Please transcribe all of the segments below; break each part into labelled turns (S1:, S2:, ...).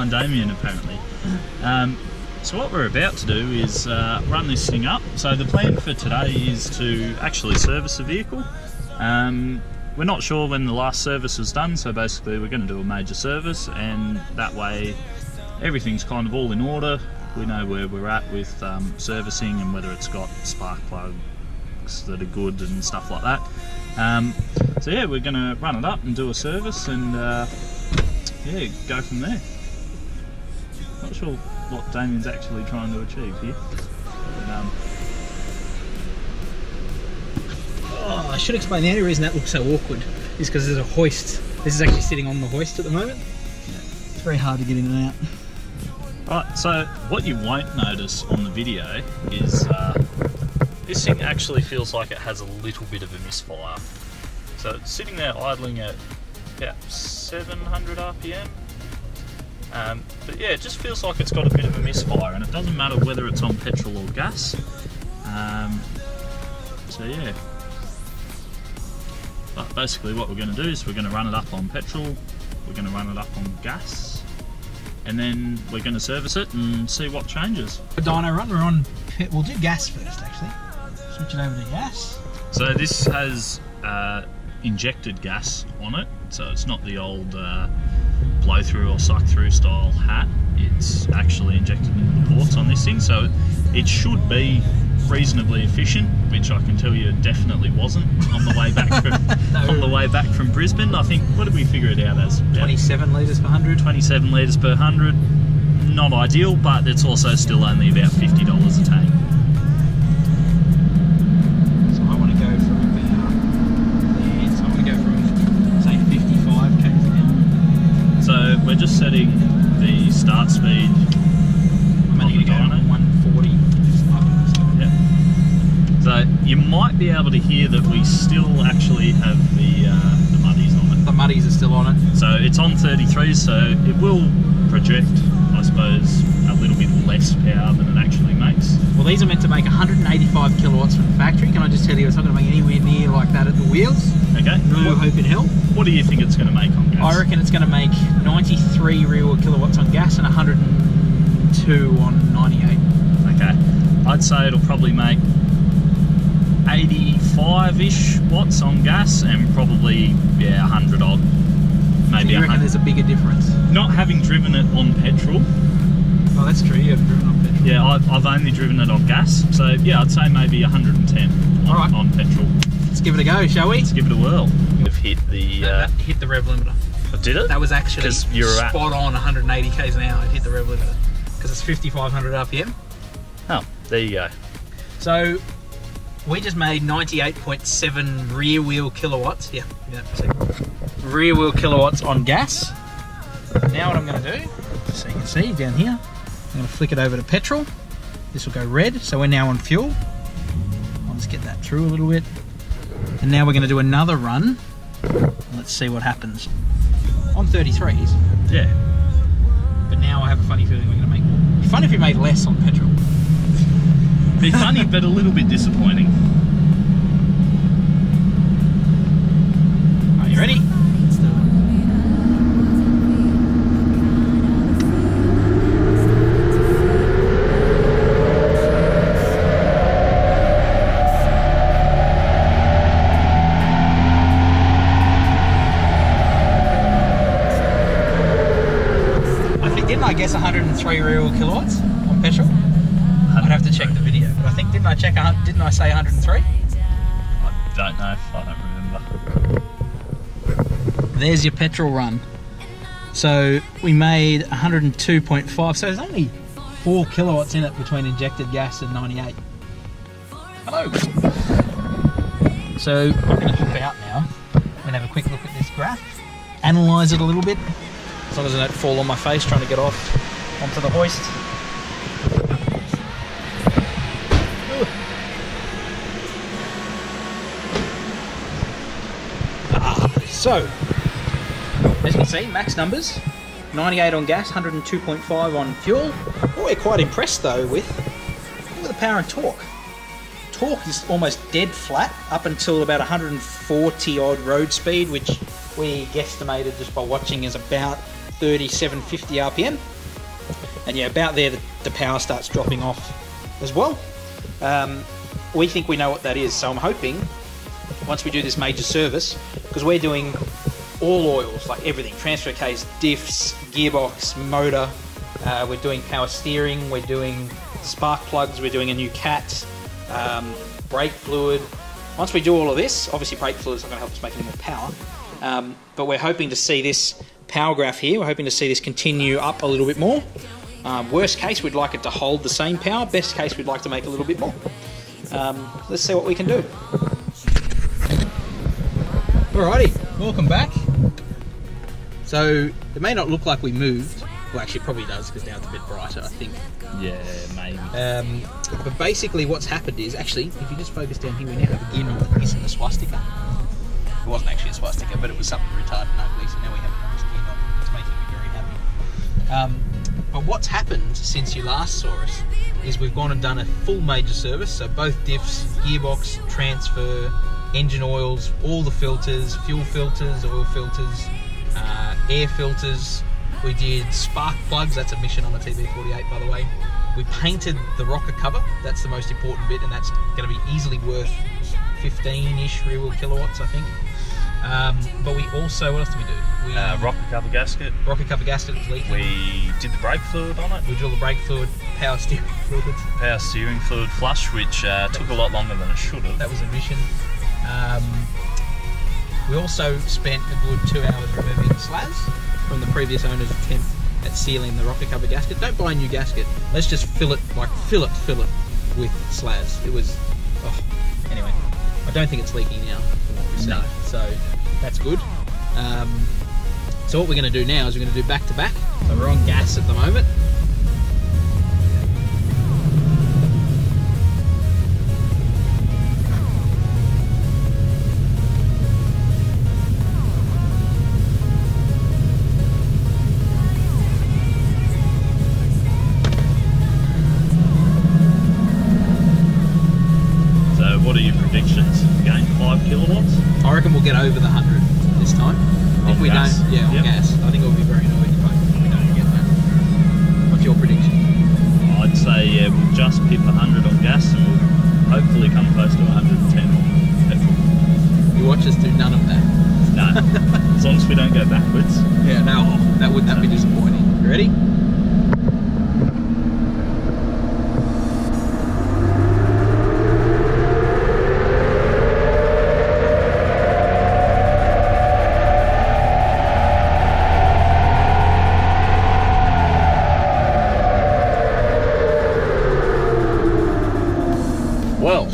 S1: behind Damien apparently. So what we're about to do is run this thing up. So the plan for today is to actually service the vehicle. We're not sure when the last service was done, so basically we're going to do a major service, and that way everything's kind of all in order. We know where we're at with servicing and whether it's got spark plugs that are good and stuff like that. So yeah, we're going to run it up and do a service and yeah, go from there. Not sure what Damien's actually trying to achieve here. But,
S2: oh, I should explain the only reason that looks so awkward is because there's a hoist. This is actually sitting on the hoist at the moment. Yeah. It's very hard to get in and out.
S1: Right, so what you won't notice on the video is this thing actually feels like it has a little bit of a misfire. So it's sitting there idling at about 700 RPM. But yeah, it just feels like it's got a bit of a misfire, and it doesn't matter whether it's on petrol or gas. So yeah. But basically what we're going to do is we're going to run it up on petrol, we're going to run it up on gas, and then we're going to service it and see what changes.
S2: The dyno run, we'll do gas first actually. Switch it over to gas.
S1: So this has injected gas on it, so it's not the old blow through or suck through style hat. It's actually injected into the ports on this thing, so it should be reasonably efficient, which I can tell you it definitely wasn't on the way back from
S2: No.
S1: on the way back from Brisbane. I think, what did we figure it out as?
S2: 27 litres per 100.
S1: 27 litres per 100. Not ideal, but it's also still only about $50 a tank.
S2: So I want to go from about there. So I want to go from say 55 k's an hour.
S1: So we're just setting the start speed.
S2: I'm only going to go to 140.
S1: Yep. So you might be able to hear that we still actually have the muddies on it.
S2: The muddies are still on it.
S1: So it's on 33, so it will project, I suppose, a little bit less power than it actually makes.
S2: Well, these are meant to make 185 kilowatts from the factory. Can I just tell you, it's not going to make anywhere near like that at the wheels.
S1: Okay.
S2: No hope in hell.
S1: What do you think it's going to make on gas?
S2: I reckon it's going to make 93 real kilowatts on gas and 102 on 98.
S1: Okay. I'd say it'll probably make 85-ish watts on gas and probably, yeah, 100 odd. Maybe
S2: So you reckon
S1: 100.
S2: there's a bigger difference?
S1: Not having driven it on petrol.
S2: Oh, that's true. You haven't driven on petrol.
S1: Yeah, I've only driven it on gas. So yeah, I'd say maybe 110 on,
S2: All right.
S1: on petrol.
S2: Let's give it a go, shall we?
S1: Let's give it a whirl. We've hit the...
S2: That hit the rev limiter.
S1: Did it?
S2: That was actually
S1: 'Cause you're at-
S2: spot on 180 k's an hour. It hit the rev limiter because it's 5,500 RPM.
S1: Oh, there you go.
S2: So we just made 98.7 rear wheel kilowatts. Yeah, rear wheel kilowatts on gas. Now what I'm going to do, so you can see down here, I'm going to flick it over to petrol. This will go red, so we're now on fuel. I'll just get that through a little bit. And now we're going to do another run. Let's see what happens. On 33s.
S1: Yeah.
S2: But now I have a funny feeling we're going to make more. It'd be fun if we made less on petrol.
S1: Be funny, but a little bit disappointing.
S2: Are you ready? Let's do it. Didn't I guess 103 real kilowatts on petrol? I'd have to check the video, but I think didn't I say 103?
S1: I don't know if I don't remember.
S2: There's your petrol run. So we made 102.5, so there's only 4 kilowatts in it between injected gas and 98. Hello. So I'm going to hop out now and have a quick look at this graph, analyse it a little bit, as long as I don't fall on my face trying to get off onto the hoist. So, as you can see, max numbers, 98 on gas, 102.5 on fuel. What we're quite impressed though with, look at the power and torque. Torque is almost dead flat up until about 140 odd road speed, which we guesstimated just by watching is about 3750 RPM. And yeah, about there the power starts dropping off as well. We think we know what that is, so I'm hoping once we do this major service, because we're doing all oils, like everything, transfer case, diffs, gearbox, motor, we're doing power steering, we're doing spark plugs, we're doing a new cat, brake fluid. Once we do all of this, obviously brake fluid is not going to help us make any more power, but we're hoping to see this power graph here, we're hoping to see this continue up a little bit more. Worst case, we'd like it to hold the same power. Best case, we'd like to make a little bit more. Let's see what we can do. Alrighty, welcome back. So, it may not look like we moved. Well, actually it probably does, because now it's a bit brighter, I think.
S1: Yeah, maybe.
S2: But basically what's happened is, actually, if you just focus down here, we now have a gear knob that isn't a swastika. It wasn't actually a swastika, but it was something retarded and ugly, so now we have a nice gear knob. It's making me very happy. But what's happened since you last saw us is we've gone and done a full major service, so both diffs, gearbox, transfer, engine oils, all the filters, fuel filters, oil filters, air filters. We did spark plugs, that's a mission on the TB48 by the way. We painted the rocker cover, that's the most important bit, and that's going to be easily worth 15-ish rear wheel kilowatts, I think. But we also, what else did we do?
S1: Rocker cover gasket.
S2: Rocker cover gasket was leaking.
S1: We did the brake fluid on it.
S2: We did all the brake fluid, power steering fluid.
S1: Power steering fluid flush, which took a lot longer than it should have.
S2: That was a mission. We also spent a good 2 hours removing slats from the previous owner's attempt at sealing the rocker cover gasket. Don't buy a new gasket. Let's just fill it with slats. It was, oh, anyway. I don't think it's leaking now from what we've seen. No. So that's good. So what we're going to do now is we're going to do back to back. So we're on gas at the moment.
S1: So what are your predictions? Gain 5 kilowatts?
S2: I reckon we'll get over the 100 this time. If we
S1: gas.
S2: don't, yeah, on gas. I think it would be very annoying if we don't get that. What's your prediction?
S1: I'd say yeah, we'll just pip 100 on gas and we'll hopefully come close to 110 on petrol.
S2: You watch us do none of that.
S1: No, as long as we don't go backwards.
S2: Yeah, no, that'd be disappointing. You ready? Well.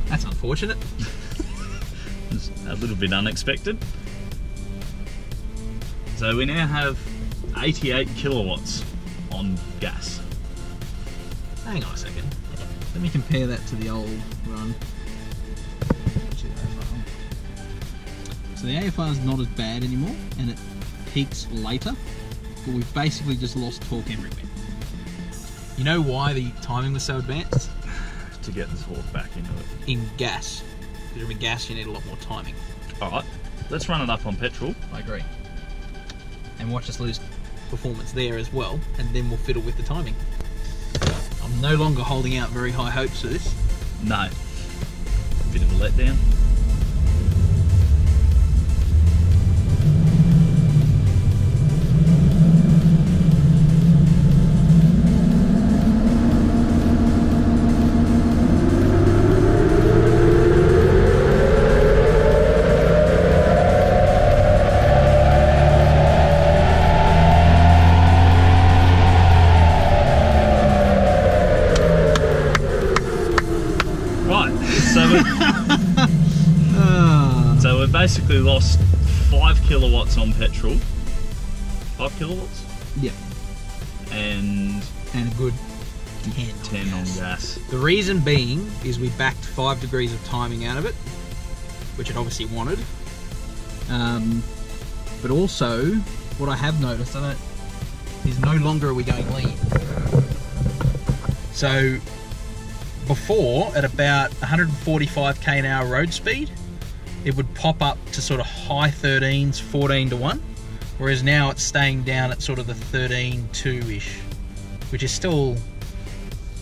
S2: That's unfortunate.
S1: It's a little bit unexpected. So we now have 88 kilowatts on gas.
S2: Hang on a second. Let me compare that to the old run. So the AFR is not as bad anymore, and it peaks later. But we've basically just lost torque everywhere. You know why the timing was so advanced?
S1: To get the torque back into it.
S2: In gas. Because in gas you need a lot more timing.
S1: Alright, let's run it up on petrol.
S2: I agree. And watch us lose performance there as well, and then we'll fiddle with the timing. I'm no longer holding out very high hopes for this.
S1: No. Bit of a letdown. So we've basically lost 5 kilowatts on petrol. 5 kilowatts?
S2: Yeah.
S1: And
S2: a good
S1: 10 on gas.
S2: The reason being is we backed 5 degrees of timing out of it, which it obviously wanted. But also, what I have noticed is no longer are we going lean. So before, at about 145 km/h road speed, it would pop up to sort of high 13s, 14 to 1, whereas now it's staying down at sort of the 13.2-ish, which is still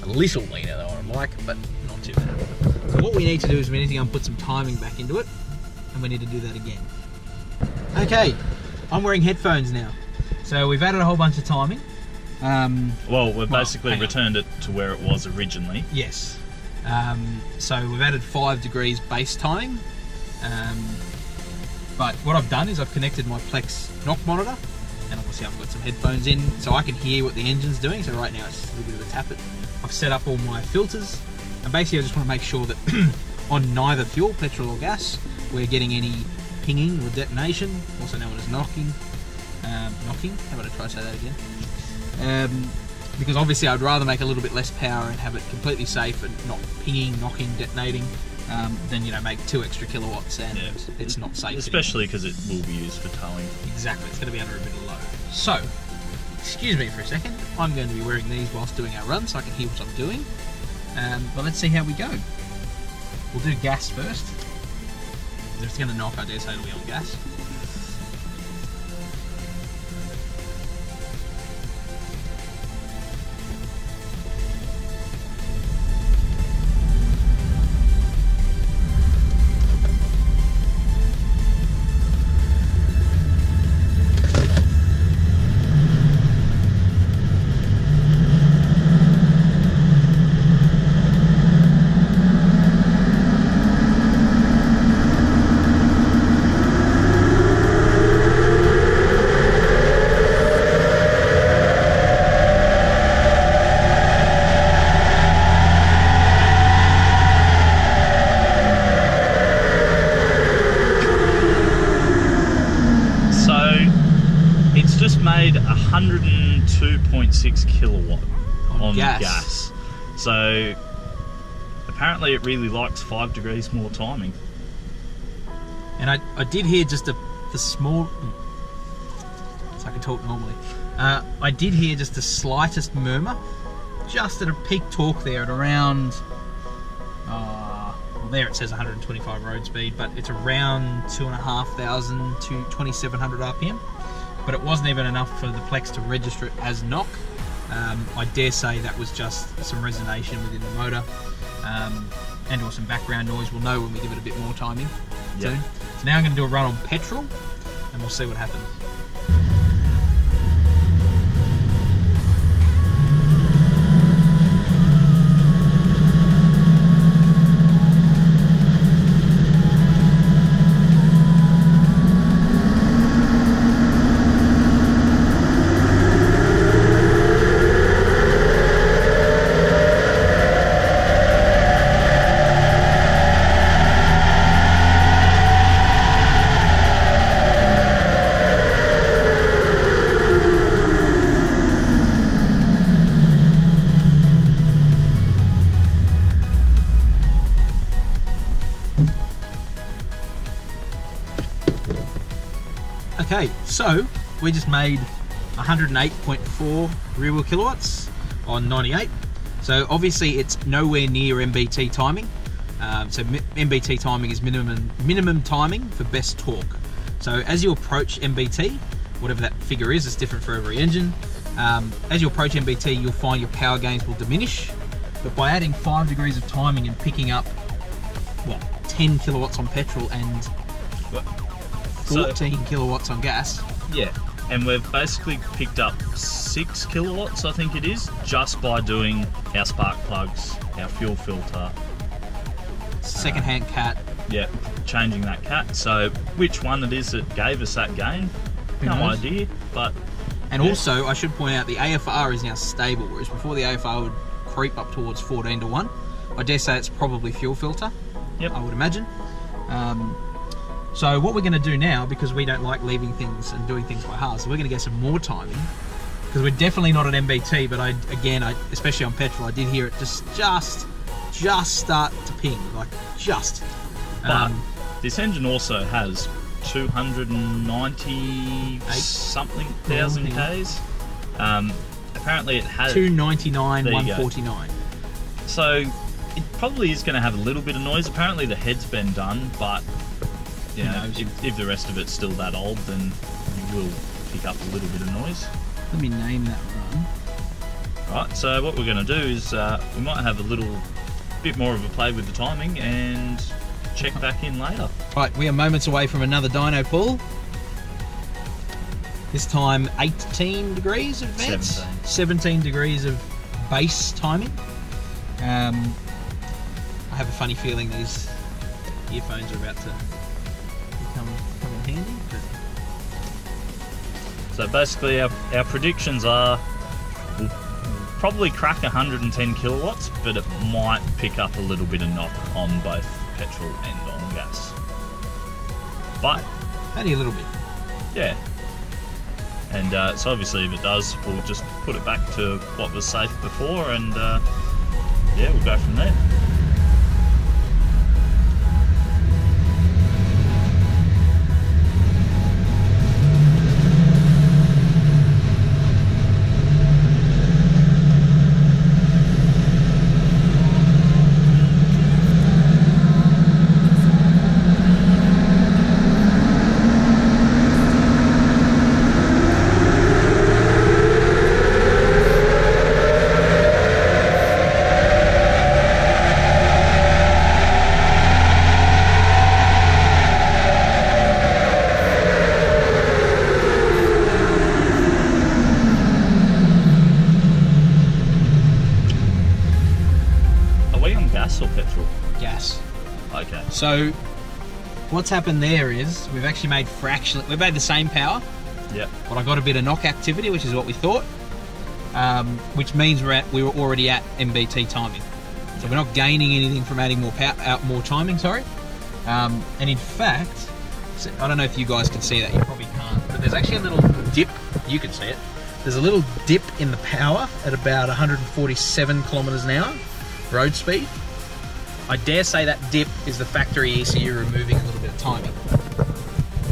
S2: a little leaner than what I like, but not too bad. So what we need to do is we need to go and put some timing back into it, and we need to do that again. Okay, I'm wearing headphones now. So we've added a whole bunch of timing.
S1: Well, we've basically returned it to where it was originally.
S2: Yes. So we've added 5 degrees base timing. But what I've done is I've connected my Plex knock monitor, and obviously I've got some headphones in so I can hear what the engine's doing. So right now it's just a little bit of a tap it. I've set up all my filters, and basically I just want to make sure that on neither fuel, petrol or gas, we're getting any pinging or detonation, also known as knocking. Knocking, how about I try to say that again? Because obviously I'd rather make a little bit less power and have it completely safe and not pinging, knocking, detonating, than, you know, make 2 extra kilowatts and it's not safe.
S1: Especially because it will be used for towing.
S2: Exactly, it's going to be under a bit of load. So, excuse me for a second, I'm going to be wearing these whilst doing our run so I can hear what I'm doing. But let's see how we go. We'll do gas first. If it's going to knock, I dare say it'll be on gas.
S1: Made 102.6 kilowatt on gas. So apparently it really likes 5 degrees more timing.
S2: And I did hear just the small, so I can talk normally. I did hear just the slightest murmur, just at a peak torque there at around, well there it says 125 road speed, but it's around 2,500 to 2,700 RPM. But it wasn't even enough for the Plex to register it as knock. I dare say that was just some resonation within the motor, and or some background noise. We'll know when we give it a bit more timing soon. So now I'm going to do a run on petrol, and we'll see what happens. Okay, so we just made 108.4 rear wheel kilowatts on 98. So obviously it's nowhere near MBT timing. So MBT timing is minimum timing for best torque. So as you approach MBT, whatever that figure is, it's different for every engine. As you approach MBT, you'll find your power gains will diminish. But by adding 5 degrees of timing and picking up, what, 10 kilowatts on petrol and 14 kilowatts on gas.
S1: Yeah, and we've basically picked up 6 kilowatts, I think it is, just by doing our spark plugs, our fuel filter.
S2: Second-hand cat.
S1: Yeah, changing that cat. So which one it is that gave us that gain, no idea, but...
S2: And also, I should point out, the AFR is now stable, whereas before the AFR would creep up towards 14 to 1. I dare say it's probably fuel filter, I would imagine. So what we're going to do now, because we don't like leaving things and doing things by halves, so we're going to get some more timing, because we're definitely not at MBT, but again, especially on petrol, I did hear it just start to ping, like just.
S1: But this engine also has 290 something thousand Ks. Apparently it has
S2: 299, 149.
S1: So it probably is going to have a little bit of noise. Apparently the head's been done, but you know, if the rest of it's still that old, then you will pick up a little bit of noise.
S2: Let me name that run.
S1: Right, so what we're going to do is we might have a little bit more of a play with the timing and check back in later.
S2: Right, we are moments away from another dyno pull. This time 18 degrees of advance. 17 degrees of base timing. I have a funny feeling these earphones are about to come in handy.
S1: So basically our predictions are we'll probably crack 110 kilowatts, but it might pick up a little bit of knock on both petrol and on gas. But
S2: only a little bit.
S1: Yeah. And so obviously if it does, we'll just put it back to what was safe before, and yeah, we'll go from there. Or petrol?
S2: Gas.
S1: Okay.
S2: So what's happened there is we've actually made we've made the same power.
S1: Yep.
S2: But I got a bit of knock activity, which is what we thought. Which means we were already at MBT timing. So we're not gaining anything from adding more timing, sorry. And in fact, I don't know if you guys can see that, you probably can't, but there's actually a little dip, you can see it. There's a little dip in the power at about 147 kilometers an hour, road speed. I dare say that dip is the factory ECU removing a little bit of timing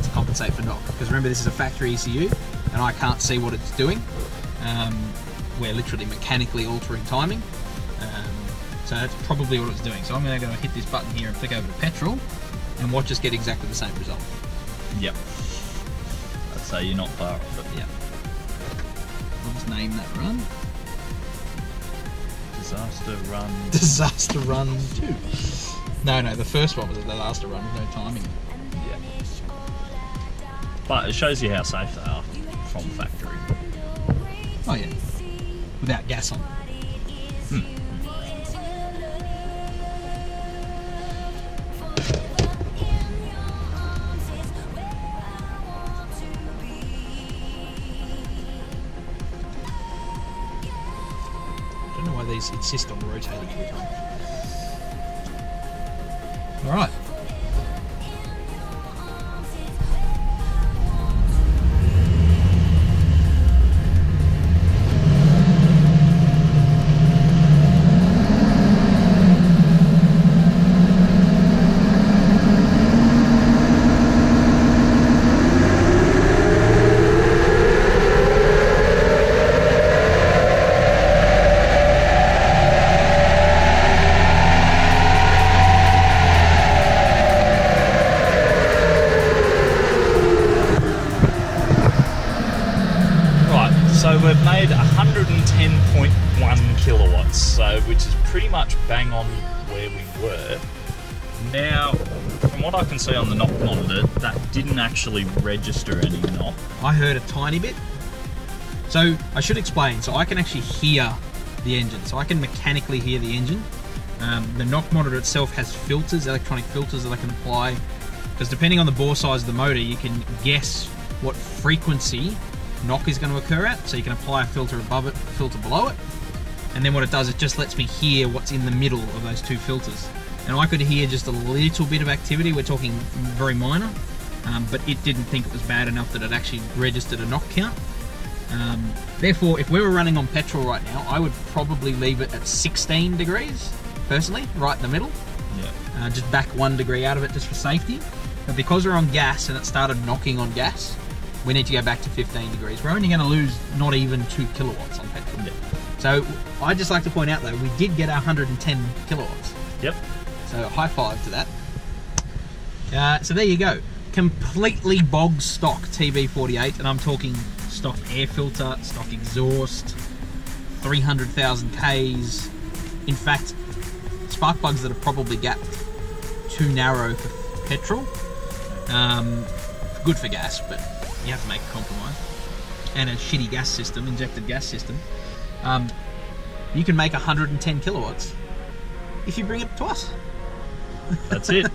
S2: to compensate for knock. Because remember, this is a factory ECU and I can't see what it's doing. We're literally mechanically altering timing. So that's probably what it's doing. So I'm going to go hit this button here and flick over to petrol and watch us get exactly the same result.
S1: Yep. I'd say you're not far off it.
S2: Yep. I'll just name that run.
S1: Disaster Run.
S2: Disaster Run 2. No, the first one was a disaster run with no timing.
S1: Yeah. But it shows you how safe they are from factory.
S2: Oh yeah. Without gas on. These insist on rotating every time. Alright.
S1: So we've made 110.1 kilowatts, so which is pretty much bang on where we were. Now, from what I can see on the knock monitor, that didn't actually register any knock.
S2: I heard a tiny bit. So I should explain. So I can actually hear the engine. So I can mechanically hear the engine. The knock monitor itself has filters, electronic filters that I can apply. Because depending on the bore size of the motor, you can guess what frequency knock is going to occur at, so you can apply a filter above it, filter below it, and then what it does, it just lets me hear what's in the middle of those two filters. And I could hear just a little bit of activity, we're talking very minor, but it didn't think it was bad enough that it actually registered a knock count. Therefore, if we were running on petrol right now, I would probably leave it at 16 degrees, personally, right in the middle.
S1: Yeah.
S2: Just back 1 degree out of it just for safety. But because we're on gas and it started knocking on gas, we need to go back to 15 degrees. We're only going to lose not even 2 kilowatts on petrol.
S1: Yeah.
S2: So I'd just like to point out though, we did get our 110 kilowatts.
S1: Yep.
S2: So high five to that. So there you go. completely bog stock TB48, and I'm talking stock air filter, stock exhaust, 300,000 Ks. In fact, spark plugs that are probably gapped too narrow for petrol. Good for gas, but you have to make a compromise. And a shitty gas system, injected gas system. You can make 110 kilowatts if you bring it to us.
S1: That's it.